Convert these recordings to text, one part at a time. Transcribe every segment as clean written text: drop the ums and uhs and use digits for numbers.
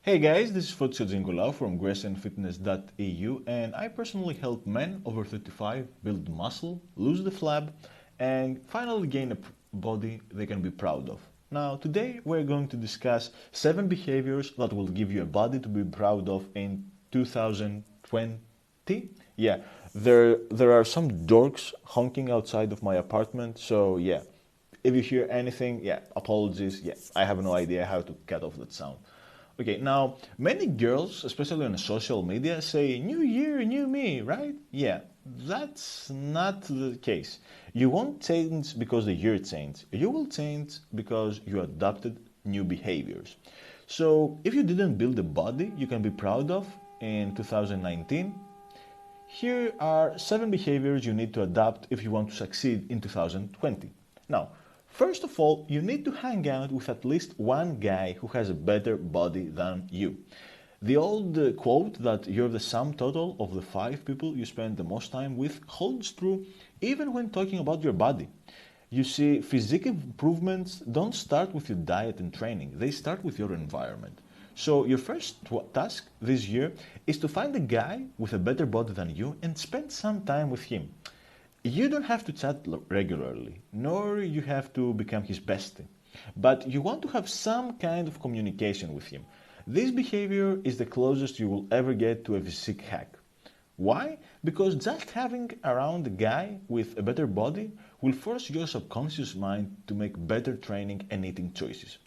Hey guys, this is Fotios from GracieandFitness.eu, and I personally help men over 35 build muscle, lose the flab, and finally gain a body they can be proud of. Now, today we're going to discuss 7 behaviors that will give you a body to be proud of in 2020. Yeah, there are some dorks honking outside of my apartment, so yeah. If you hear anything, yeah, apologies. Yeah, I have no idea how to cut off that sound. Okay, now many girls, especially on social media, say new year, new me, right? Yeah, that's not the case. You won't change because the year changed. You will change because you adopted new behaviors. So if you didn't build a body you can be proud of in 2019, here are 7 behaviors you need to adopt if you want to succeed in 2020. Now, first of all, you need to hang out with at least one guy who has a better body than you. The old quote that you're the sum total of the 5 people you spend the most time with holds true even when talking about your body. You see, physique improvements don't start with your diet and training, they start with your environment. So your first task this year is to find a guy with a better body than you and spend some time with him. You don't have to chat regularly, nor you have to become his bestie, but you want to have some kind of communication with him. This behavior is the closest you will ever get to a physique hack. Why? Because just having around a guy with a better body will force your subconscious mind to make better training and eating choices.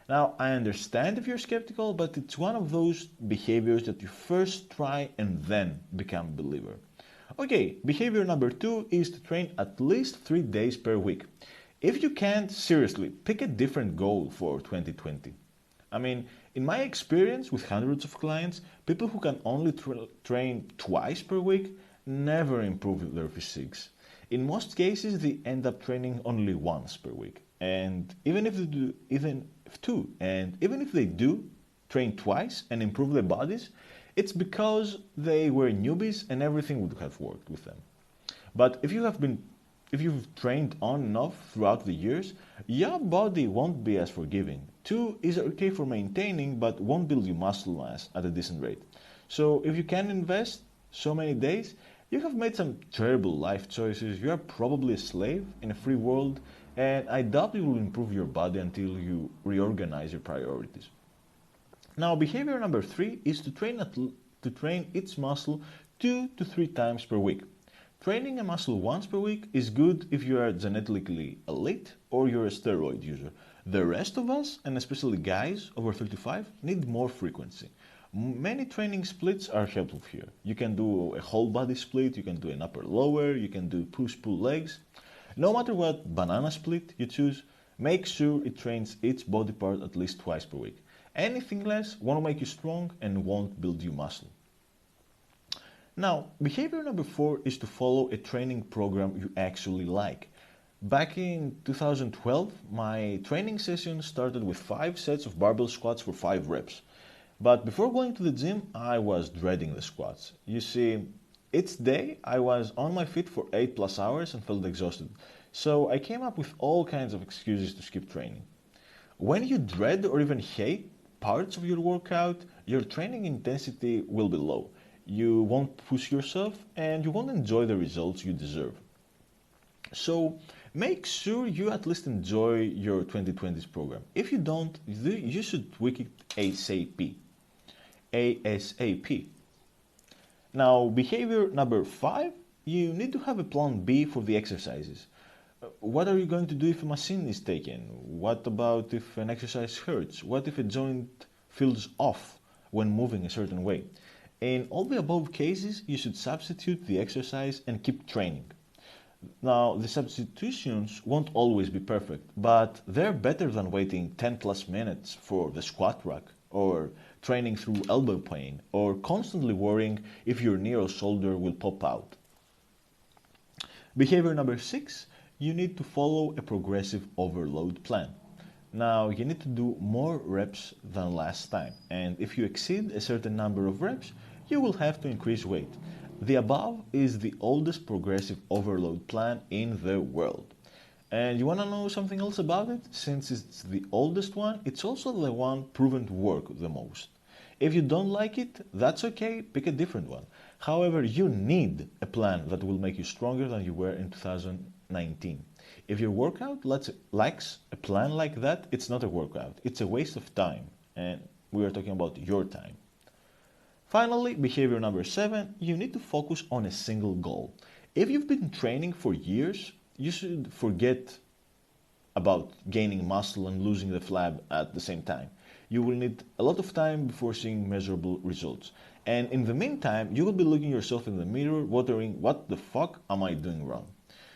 Now, I understand if you're skeptical, but it's one of those behaviors that you first try and then become a believer. Okay, behavior number 2 is to train at least 3 days per week. If you can't, seriously, pick a different goal for 2020. I mean, in my experience with hundreds of clients, people who can only train twice per week never improve their physiques. In most cases, they end up training only once per week. And even if they do train twice and improve their bodies, it's because they were newbies and everything would have worked with them. But if you've trained on and off throughout the years, your body won't be as forgiving. 2 is okay for maintaining, but won't build you muscle mass at a decent rate. So if you can invest so many days, you have made some terrible life choices. You are probably a slave in a free world, and I doubt you will improve your body until you reorganize your priorities. Now, behavior number 3 is to train each muscle 2 to 3 times per week. Training a muscle once per week is good if you are genetically elite or you're a steroid user. The rest of us, and especially guys over 35, need more frequency. Many training splits are helpful here. You can do a whole body split, you can do an upper lower, you can do push-pull legs. No matter what banana split you choose, make sure it trains each body part at least twice per week. Anything less won't make you strong and won't build you muscle. Now, behavior number 4 is to follow a training program you actually like. Back in 2012, my training session started with 5 sets of barbell squats for 5 reps. But before going to the gym, I was dreading the squats. You see, each day I was on my feet for 8+ hours and felt exhausted. So I came up with all kinds of excuses to skip training. When you dread or even hate parts of your workout, your training intensity will be low. You won't push yourself and you won't enjoy the results you deserve. So make sure you at least enjoy your 2020's program. If you don't, you should tweak it ASAP. ASAP. Now, behavior number 5, you need to have a plan B for the exercises. What are you going to do if a machine is taken? What about if an exercise hurts? What if a joint feels off when moving a certain way? In all the above cases, you should substitute the exercise and keep training. Now, the substitutions won't always be perfect, but they're better than waiting 10+ minutes for the squat rack, or training through elbow pain, or constantly worrying if your knee or shoulder will pop out. Behavior number 6, you need to follow a progressive overload plan. Now, you need to do more reps than last time, and if you exceed a certain number of reps, you will have to increase weight. The above is the oldest progressive overload plan in the world. And you want to know something else about it? Since it's the oldest one, it's also the one proven to work the most. If you don't like it, that's okay, pick a different one. However, you need a plan that will make you stronger than you were in 2019. If your workout lacks a plan like that, it's not a workout. It's a waste of time. And we are talking about your time. Finally, behavior number 7, you need to focus on a single goal. If you've been training for years, you should forget about gaining muscle and losing the flab at the same time. You will need a lot of time before seeing measurable results. And in the meantime, you will be looking yourself in the mirror, wondering, what the fuck am I doing wrong?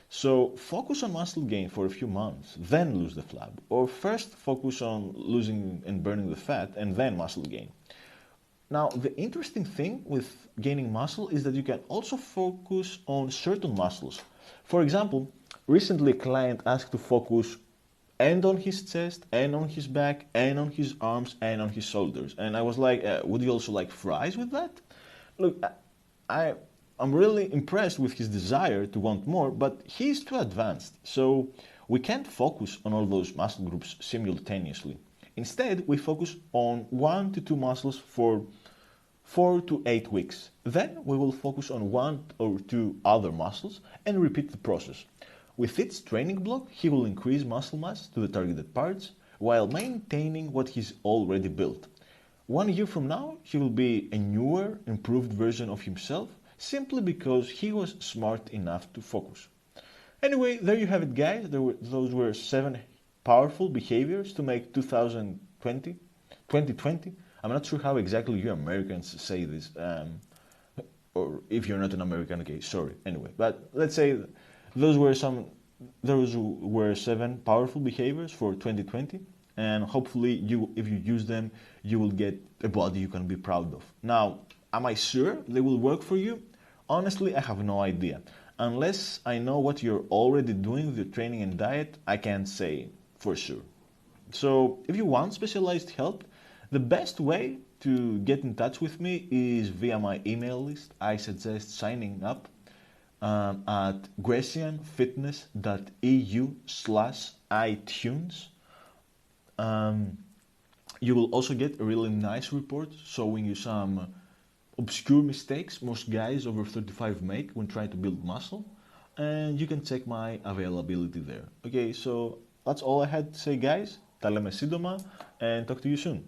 So focus on muscle gain for a few months, then lose the flab. Or first focus on losing and burning the fat, and then muscle gain. Now, the interesting thing with gaining muscle is that you can also focus on certain muscles. For example, recently a client asked to focus and on his chest, and on his back, and on his arms, and on his shoulders. And I was like, would you also like fries with that? Look, I'm really impressed with his desire to want more, but he's too advanced. So we can't focus on all those muscle groups simultaneously. Instead, we focus on 1 to 2 muscles for 4 to 8 weeks. Then we will focus on 1 or 2 other muscles and repeat the process. With each training block, he will increase muscle mass to the targeted parts while maintaining what he's already built. 1 year from now, he will be a newer, improved version of himself simply because he was smart enough to focus. Anyway, there you have it, guys. Those were 7 powerful behaviors to make 2020. I'm not sure how exactly you Americans say this, or if you're not an American, okay, sorry. Anyway, but let's say those were 7 powerful behaviors for 2020, and hopefully if you use them, you will get a body you can be proud of. Now, am I sure they will work for you? Honestly, I have no idea. Unless I know what you're already doing with your training and diet, I can't say for sure. So if you want specialized help, the best way to get in touch with me is via my email list. I suggest signing up at grecianfitness.eu/iTunes. You will also get a really nice report showing you some obscure mistakes most guys over 35 make when trying to build muscle, and you can check my availability there. Okay, so that's all I had to say, guys. Τα λέμε σύντομα and talk to you soon.